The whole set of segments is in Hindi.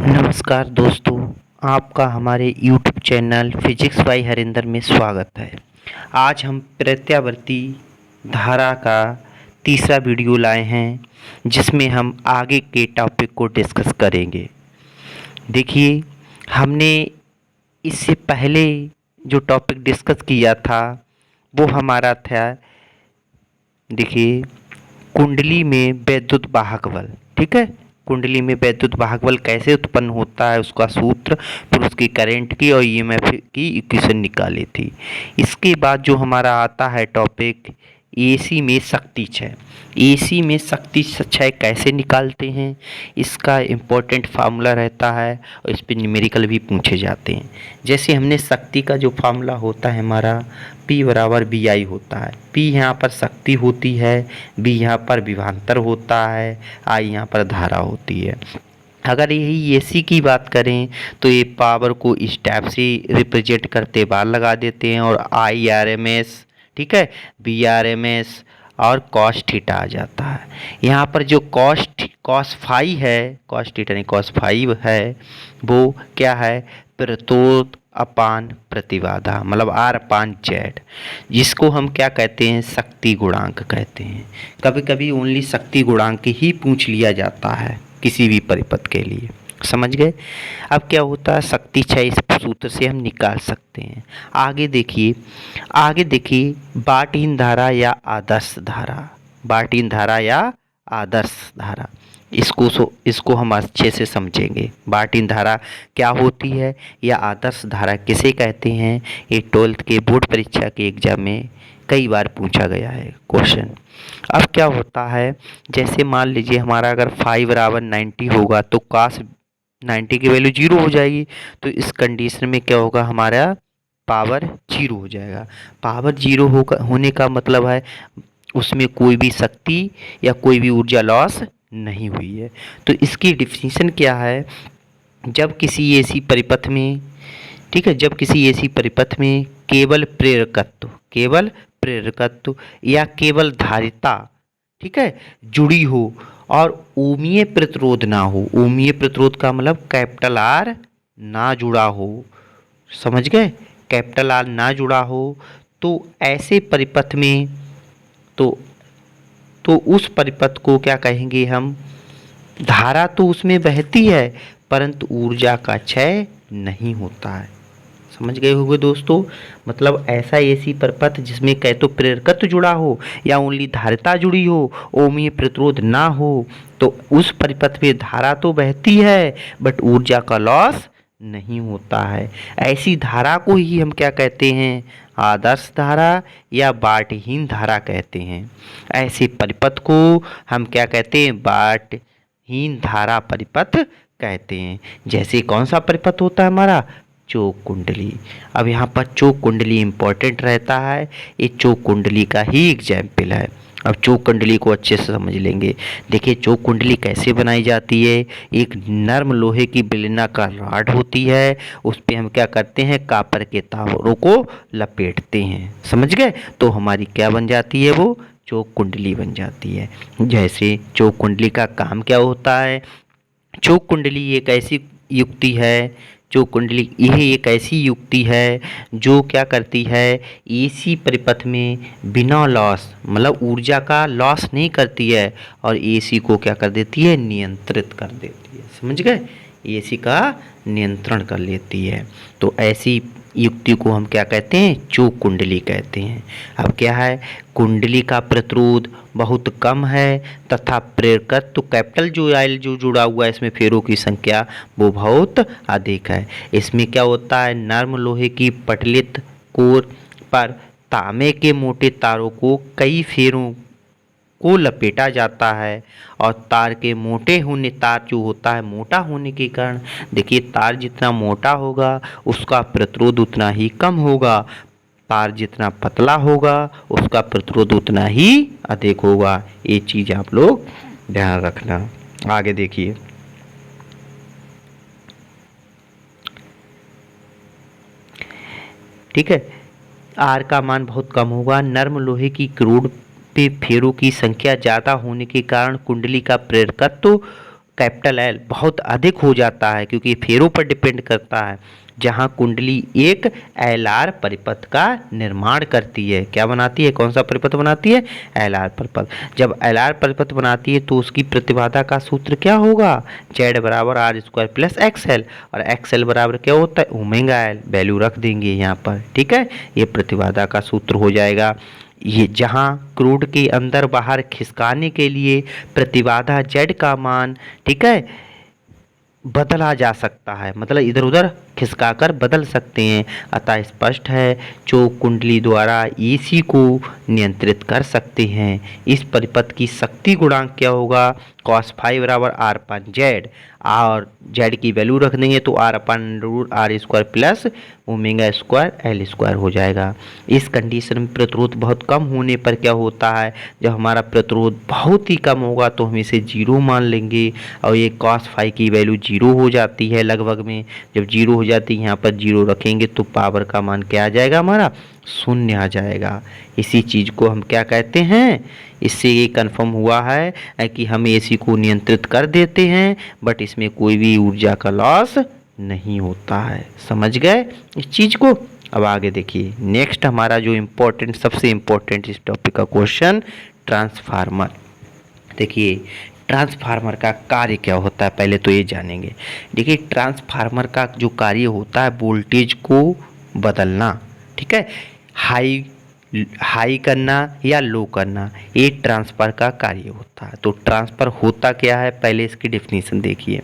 नमस्कार दोस्तों, आपका हमारे YouTube channel physics bye Harinder में स्वागत है। आज हम प्रत्यावर्ती धारा का तीसरा वीडियो लाए हैं, जिसमें हम आगे के टॉपिक को डिस्कस करेंगे। देखिए, हमने इससे पहले जो टॉपिक डिस्कस किया था वो हमारा था, देखिए, कुंडली में वैद्युत वाहक बल। ठीक है, कुंडली में वैद्युत वाहक बल कैसे उत्पन्न होता है, उसका सूत्र, फिर उसकी करंट की और ईएमएफ की इक्वेशन निकाली थी। इसके बाद जो हमारा आता है टॉपिक एसी में शक्ति क्षय। एसी में शक्ति क्षय कैसे निकालते हैं, इसका इम्पोर्टेंट फार्मूला रहता है और इस पर न्यूमेरिकल भी पूछे जाते हैं। जैसे हमने शक्ति का जो फार्मूला होता है हमारा P बराबर बी आई होता है। P यहाँ पर शक्ति होती है, B यहाँ पर विभवांतर होता है, I यहाँ पर धारा होती है। अगर यही एसी की बात करें तो ये पावर को इस टाइप से रिप्रेजेंट करते बार लगा देते हैं और आई आर एम एस, ठीक है, बी आर एम एस और कॉस थीटा आ जाता है। यहाँ पर जो कॉस फाई है, कॉस थीटा नहीं कॉस फाइव है, वो क्या है, प्रतिरोध अपान प्रतिबाधा, मतलब आर अपान जेड, जिसको हम क्या कहते हैं, शक्ति गुणांक कहते हैं। कभी कभी ओनली शक्ति गुणांक ही पूछ लिया जाता है किसी भी परिपथ के लिए, समझ गए। अब क्या होता है, शक्ति क्षय इस सूत्र से हम निकाल सकते हैं। आगे देखिए बाटहीन धारा या आदर्श धारा, बाटहीन धारा या आदर्श धारा, इसको हम अच्छे से समझेंगे। बाटहीन धारा क्या होती है या आदर्श धारा किसे कहते हैं, ये 12th के बोर्ड परीक्षा के एग्जाम में कई बार पूछा गया है क्वेश्चन। अब क्या होता है, जैसे मान लीजिए हमारा अगर 5 बराबर 90 होगा तो cos 90 की वैल्यू 0 हो जाएगी। तो इस कंडीशन में क्या होगा, हमारा पावर 0 हो जाएगा। पावर 0 होने का मतलब है उसमें कोई भी शक्ति या कोई भी ऊर्जा लॉस नहीं हुई है। तो इसकी डिफिनीशन क्या है, जब किसी ऐसी परिपथ में, ठीक है, जब किसी ऐसी परिपथ में केवल प्रेरकत्व या केवल धारिता, ठीक है, जुड़ी हो और ओमीय प्रतिरोध ना हो। ओमीय प्रतिरोध का मतलब कैपिटल आर ना जुड़ा हो, समझ गए, कैपिटल आर ना जुड़ा हो, तो ऐसे परिपथ में तो उस परिपथ को क्या कहेंगे हम, धारा तो उसमें बहती है परंतु ऊर्जा का क्षय नहीं होता है। समझ गए होंगे दोस्तों, मतलब ऐसा ऐसी परिपथ जिसमें कह तो प्रेरकत्व जुड़ा हो या ओनली धारिता जुड़ी हो, ओमीय प्रतिरोध ना हो, तो उस परिपथ में धारा तो बहती है बट ऊर्जा का लॉस नहीं होता है। ऐसी धारा को ही हम क्या कहते हैं, आदर्श धारा या बाटहीन धारा कहते हैं। ऐसे परिपथ को हम क्या कहते हैं, बाटहीन धारा परिपथ कहते हैं। जैसे कौन सा परिपथ होता है हमारा, चौक कुंडली। अब यहाँ पर चौक कुंडली इम्पोर्टेंट रहता है, ये चौक कुंडली का ही एग्जाम्पल है। अब चौक कुंडली को अच्छे से समझ लेंगे। देखिए चौक कुंडली कैसे बनाई जाती है, एक नर्म लोहे की बेलनाकार रॉड होती है, उस पर हम क्या करते हैं, कॉपर के तारों को लपेटते हैं, समझ गए, तो हमारी क्या बन जाती है, वो चौक कुंडली बन जाती है। जैसे चौक कुंडली का काम क्या होता है, चौक कुंडली एक ऐसी युक्ति है, चौक कुंडली यह एक ऐसी युक्ति है जो क्या करती है, एसी परिपथ में बिना लॉस, मतलब ऊर्जा का लॉस नहीं करती है और एसी को क्या कर देती है, नियंत्रित कर देती है, समझ गए, एसी का नियंत्रण कर लेती है। तो ऐसी युक्ति को हम क्या कहते हैं, चौक कुंडली कहते हैं। अब क्या है, कुंडली का प्रतिरोध बहुत कम है तथा प्रेरकत्व तो कैपिटल जो आयल जो जुड़ा हुआ है इसमें फेरों की संख्या वो बहुत अधिक है। इसमें क्या होता है, नर्म लोहे की पटलित कोर पर तांबे के मोटे तारों को कई फेरों को लपेटा जाता है और तार जो होता है मोटा होने के कारण, देखिए तार जितना मोटा होगा उसका प्रतिरोध उतना ही कम होगा, तार जितना पतला होगा उसका प्रतिरोध उतना ही अधिक होगा। ये चीज़ आप लोग ध्यान रखना। आगे देखिए, ठीक है, आर का मान बहुत कम होगा, नर्म लोहे की क्रूड पे फेरों की संख्या ज़्यादा होने के कारण कुंडली का प्रेरकत्व कैपिटल एल बहुत अधिक हो जाता है, क्योंकि फेरों पर डिपेंड करता है, जहां कुंडली एक एलआर परिपथ का निर्माण करती है। क्या बनाती है, कौन सा परिपथ बनाती है, एलआर परिपथ। जब एलआर परिपथ बनाती है तो उसकी प्रतिबाधा का सूत्र क्या होगा, जेड बराबर आर स्क्वायर प्लस एक्सएल, और एक्सएल बराबर क्या होता है, ओमेगा एल। वैल्यू रख देंगे यहाँ पर, ठीक है, ये प्रतिबाधा का सूत्र हो जाएगा। ये जहाँ क्रूड के अंदर बाहर खिसकाने के लिए प्रतिबाधा जेड का मान, ठीक है, बदला जा सकता है, मतलब इधर उधर खिसकाकर बदल सकते हैं। अतः स्पष्ट है जो कुंडली द्वारा एसी को नियंत्रित कर सकते हैं। इस परिपथ की शक्ति गुणांक क्या होगा, cos फाइव बराबर आर अपन जेड, और जेड की वैल्यू रख देंगे तो R upon root R square plus omega square L square हो जाएगा। इस कंडीशन में प्रतिरोध बहुत कम होने पर क्या होता है, जब हमारा प्रतिरोध बहुत ही कम होगा तो हम इसे जीरो मान लेंगे, और ये cos फाइव की वैल्यू जीरो हो जाती है लगभग में। जब जीरो हो जाती है, यहाँ पर जीरो रखेंगे तो पावर का मान क्या आ जाएगा, हमारा शून्य आ जाएगा। इसी चीज़ को हम क्या कहते हैं, इससे ये कन्फर्म हुआ है कि हम एसी को नियंत्रित कर देते हैं, बट इसमें कोई भी ऊर्जा का लॉस नहीं होता है। समझ गए इस चीज़ को। अब आगे देखिए, नेक्स्ट हमारा जो इम्पोर्टेंट, सबसे इम्पोर्टेंट इस टॉपिक का क्वेश्चन, ट्रांसफार्मर। देखिए ट्रांसफार्मर का कार्य क्या होता है, पहले तो ये जानेंगे। देखिए ट्रांसफार्मर का जो कार्य होता है, वोल्टेज को बदलना, ठीक है, हाई करना या लो करना, ये ट्रांसफर का कार्य होता है। तो ट्रांसफर होता क्या है, पहले इसकी डेफिनेशन देखिए।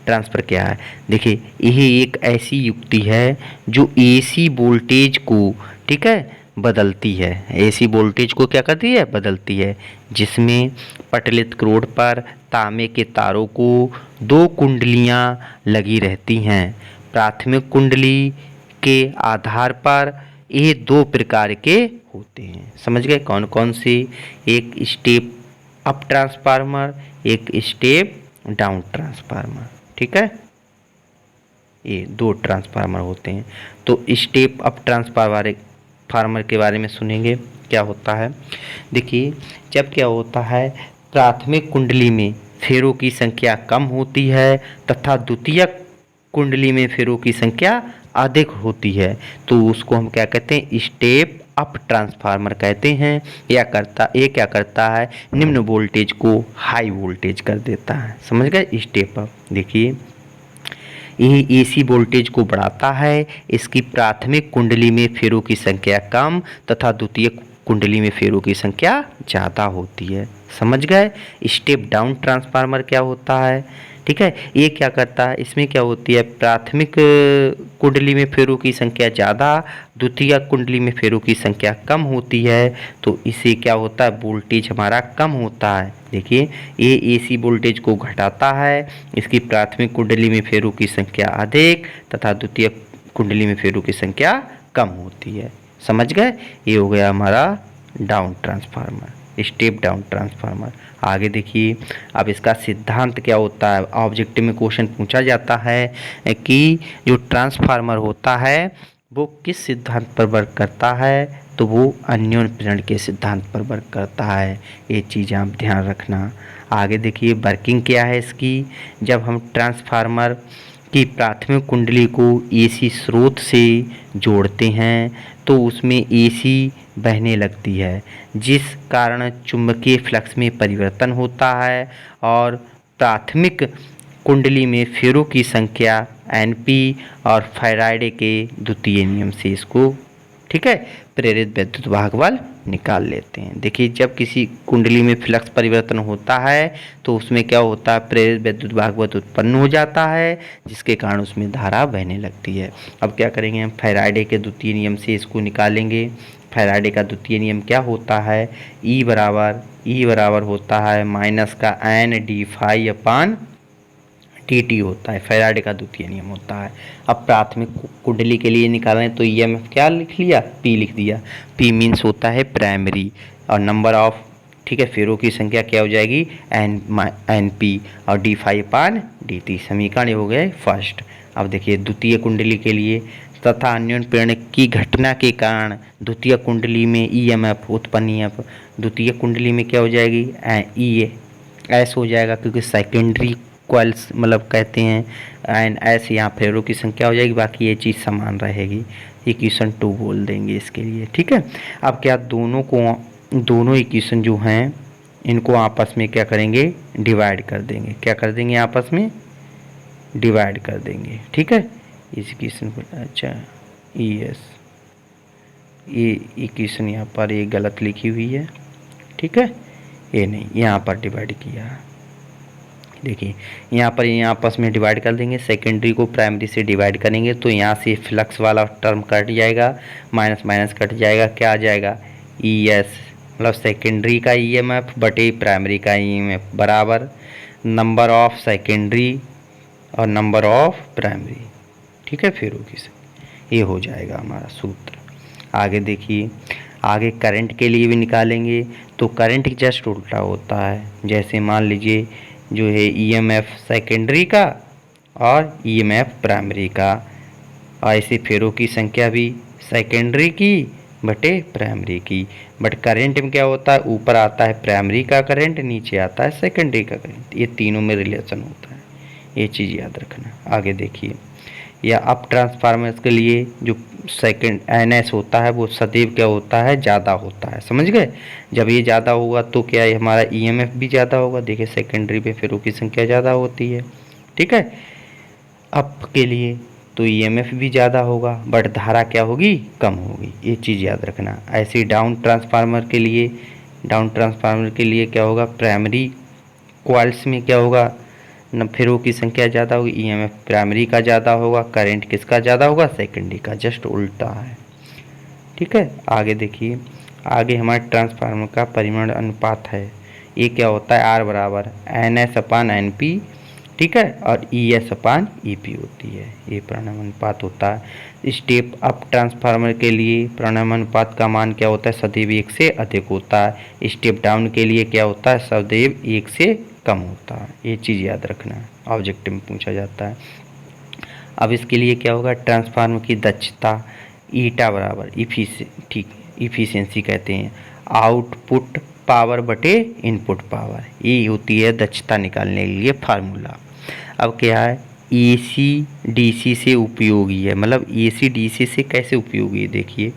ट्रांसफर क्या है, देखिए यह एक ऐसी युक्ति है जो एसी वोल्टेज को, ठीक है, बदलती है। एसी वोल्टेज को क्या करती है, बदलती है, जिसमें पटलित क्रोड पर तांबे के तारों को दो कुंडलियां लगी रहती हैं। प्राथमिक कुंडली के आधार पर ये दो प्रकार के होते हैं। समझ गए कौन कौन सी, एक स्टेप अप ट्रांसफार्मर, एक स्टेप डाउन ट्रांसफार्मर, ठीक है, ये दो ट्रांसफार्मर होते हैं। तो स्टेप अप ट्रांसफार्मर के बारे में सुनेंगे क्या होता है। देखिए जब क्या होता है, प्राथमिक कुंडली में फेरों की संख्या कम होती है तथा द्वितीयक कुंडली में फेरों की संख्या अधिक होती है, तो उसको हम क्या कहते हैं, स्टेप अप ट्रांसफार्मर कहते हैं। ये क्या करता है, निम्न वोल्टेज को हाई वोल्टेज कर देता है। समझ गए, स्टेप अप। देखिए ये एसी वोल्टेज को बढ़ाता है। इसकी प्राथमिक कुंडली में फेरों की संख्या कम तथा द्वितीय कुंडली में फेरों की संख्या ज़्यादा होती है। समझ गए। स्टेप डाउन ट्रांसफार्मर क्या होता है, ठीक है, ये क्या करता है, इसमें क्या होती है, प्राथमिक कुंडली में फेरों की संख्या ज़्यादा, द्वितीय कुंडली में फेरों की संख्या कम होती है, तो इससे क्या होता है, वोल्टेज हमारा कम होता है। देखिए ये एसी वोल्टेज को घटाता है। इसकी प्राथमिक कुंडली में फेरों की संख्या अधिक तथा द्वितीय कुंडली में फेरों की संख्या कम होती है। समझ गए, ये हो गया हमारा down transformer, step down transformer. आगे देखिए, अब इसका सिद्धांत क्या होता है। ऑब्जेक्टिव में क्वेश्चन पूछा जाता है कि जो ट्रांसफार्मर होता है वो किस सिद्धांत पर वर्क करता है, तो वो अन्योन्य प्रेरण के सिद्धांत पर वर्क करता है। ये चीज़ आप ध्यान रखना। आगे देखिए वर्किंग क्या है इसकी। जब हम ट्रांसफार्मर की प्राथमिक कुंडली को एसी स्रोत से जोड़ते हैं तो उसमें एसी बहने लगती है, जिस कारण चुंबकीय फ्लक्स में परिवर्तन होता है और प्राथमिक कुंडली में फेरों की संख्या एनपी और फैराडे के द्वितीय नियम से इसको, ठीक है, प्रेरित विद्युत वाहक बल निकाल लेते हैं। देखिए जब किसी कुंडली में फ्लक्स परिवर्तन होता है तो उसमें क्या होता है, प्रेरित विद्युत वाहक बल उत्पन्न हो जाता है, जिसके कारण उसमें धारा बहने लगती है। अब क्या करेंगे, हम फैराडे के द्वितीय नियम से इसको निकालेंगे। फैराडे का द्वितीय नियम क्या होता है, ई बराबर होता है माइनस का एन डी फाई अपान टी होता है। फैराडे का द्वितीय नियम होता है। अब प्राथमिक कुंडली के लिए निकालें तो ईएमएफ क्या लिख लिया, पी लिख दिया। पी मीन्स होता है प्राइमरी, और नंबर ऑफ, ठीक है, फेरों की संख्या क्या हो जाएगी, एन पी, और D five upon D T. समीकरण हो गए फर्स्ट। अब देखिए द्वितीय कुंडली के लिए, तथा अन्योन्य प्रेरण की घटना के कारण द्वितीय कुंडली में ईएमएफ उत्पन्न, द्वितीय कुंडली में क्या हो जाएगी, ई एस हो जाएगा, क्योंकि सेकेंडरी कॉइल्स मतलब कहते हैं, एंड ऐसे यहाँ फेरों की संख्या हो जाएगी, बाकी ये चीज़ समान रहेगी। इक्वेशन 2 बोल देंगे इसके लिए, ठीक है। अब क्या दोनों इक्वेशन जो हैं इनको आपस में क्या करेंगे, डिवाइड कर देंगे। क्या कर देंगे, आपस में डिवाइड कर देंगे, ठीक है। इस इक्वेशन को, अच्छा यस, ये इक्वेशन यहाँ पर ये गलत लिखी हुई है, ठीक है, ये नहीं, यहाँ पर डिवाइड किया। देखिए यहाँ पर ये आपस में डिवाइड कर देंगे, सेकेंडरी को प्राइमरी से डिवाइड करेंगे तो यहाँ से फ्लक्स वाला टर्म कट जाएगा, माइनस माइनस कट जाएगा, क्या आ जाएगा, ई एस, मतलब सेकेंडरी का ईएमएफ बटे प्राइमरी का ईएमएफ बराबर नंबर ऑफ सेकेंडरी और नंबर ऑफ प्राइमरी, ठीक है। फिर ये हो जाएगा हमारा सूत्र। आगे देखिए, आगे करंट के लिए भी निकालेंगे तो करंट जस्ट उल्टा होता है। जैसे मान लीजिए जो है ईएमएफ सेकेंडरी का और ईएमएफ प्राइमरी का, ऐसे फेरों की संख्या भी सेकेंडरी की बटे प्राइमरी की। बट करंट में क्या होता है, ऊपर आता है प्राइमरी का करंट, नीचे आता है सेकेंडरी का करंट, ये तीनों में रिलेशन होता है, ये चीज़ याद रखना। आगे देखिए, या अप ट्रांसफार्मर्स के लिए जो सेकेंड एनएस होता है वो सदैव क्या होता है, ज़्यादा होता है, समझ गए। जब ये ज़्यादा होगा तो क्या है, हमारा ईएमएफ भी ज़्यादा होगा। देखिए सेकेंडरी पे फेरों की संख्या ज़्यादा होती है, ठीक है। अप के लिए तो ईएमएफ भी ज़्यादा होगा बट धारा क्या होगी, कम होगी, ये चीज़ याद रखना। ऐसे डाउन ट्रांसफार्मर के लिए क्या होगा, प्राइमरी कॉइल्स में क्या होगा, न फेरों की संख्या ज़्यादा होगी, ईएमएफ प्राइमरी का ज़्यादा होगा, करंट किसका ज़्यादा होगा, सेकेंडरी का, जस्ट उल्टा है, ठीक है। आगे देखिए, आगे हमारे ट्रांसफार्मर का परिमाण अनुपात है, ये क्या होता है, आर बराबर N S upon N P, ठीक है, और ई एस अपान ई पी होती है, ये परिमाण अनुपात होता है। स्टेप अप ट्रांसफार्मर के लिए परिमाण अनुपात का मान क्या होता है, सदैव 1 से अधिक होता है। स्टेप डाउन के लिए क्या होता है, सदैव 1 से कम होता है, ये चीज़ याद रखना है, ऑब्जेक्टिव में पूछा जाता है। अब इसके लिए क्या होगा, ट्रांसफार्मर की दक्षता ईटा बराबर इफिशिएंसी कहते हैं, आउटपुट पावर बटे इनपुट पावर, ये होती है दक्षता निकालने के लिए फार्मूला। अब क्या है, एसी डीसी से उपयोगी है, मतलब एसी डीसी से कैसे उपयोगी है, देखिए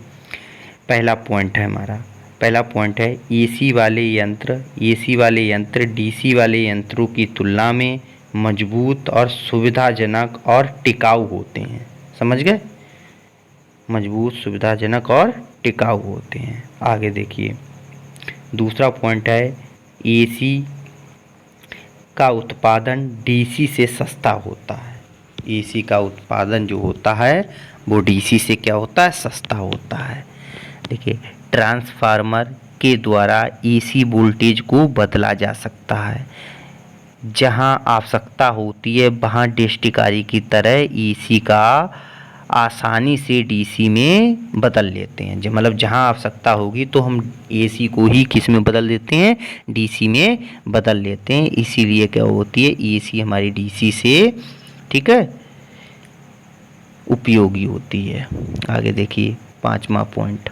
पहला पॉइंट है हमारा, पहला पॉइंट है एसी वाले यंत्र डीसी वाले यंत्रों की तुलना में मजबूत और सुविधाजनक और टिकाऊ होते हैं, समझ गए, मजबूत, सुविधाजनक और टिकाऊ होते हैं। आगे देखिए, दूसरा पॉइंट है एसी का उत्पादन डीसी से सस्ता होता है। एसी का उत्पादन जो होता है वो डीसी से क्या होता है, सस्ता होता है। देखिए ट्रांसफार्मर के द्वारा एसी वोल्टेज को बदला जा सकता है, जहां आवश्यकता होती है वहां डिस्टिकारी की तरह एसी का आसानी से डीसी में बदल लेते हैं। मतलब जहां आवश्यकता होगी तो हम एसी को ही किस में बदल देते हैं, डीसी में बदल लेते हैं। इसीलिए क्या होती है, एसी हमारी डीसी से, ठीक है, उपयोगी होती है। आगे देखिए पांचवा पॉइंट,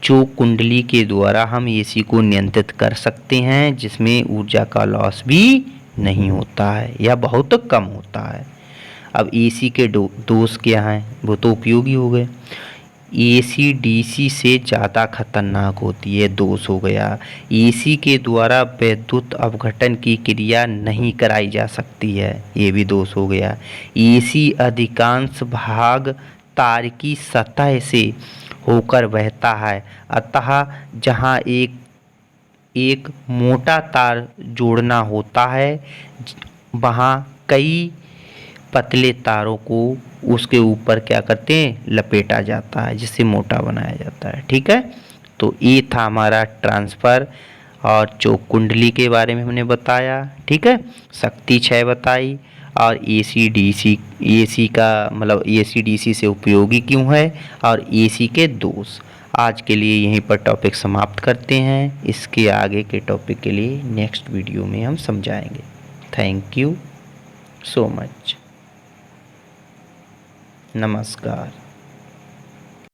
चोक कुंडली के द्वारा हम एसी को नियंत्रित कर सकते हैं, जिसमें ऊर्जा का लॉस भी नहीं होता है या बहुत कम होता है। अब एसी के दोष क्या हैं, वो तो उपयोगी हो गए। एसी डीसी से ज़्यादा खतरनाक होती है, दोष हो गया। एसी के द्वारा विद्युत अपघटन की क्रिया नहीं कराई जा सकती है, ये भी दोष हो गया। एसी अधिकांश भाग तार की सतह से होकर बहता है, अतः जहाँ एक मोटा तार जोड़ना होता है वहाँ कई पतले तारों को उसके ऊपर क्या करते हैं, लपेटा जाता है, जिससे मोटा बनाया जाता है, ठीक है। तो ये था हमारा ट्रांसफ़र और चोक कुंडली के बारे में हमने बताया, ठीक है। शक्ति क्षय बताई और एसी का मतलब एसी डीसी से उपयोगी क्यों है और एसी के दोष। आज के लिए यहीं पर टॉपिक समाप्त करते हैं, इसके आगे के टॉपिक के लिए नेक्स्ट वीडियो में हम समझाएंगे। थैंक यू सो मच, नमस्कार।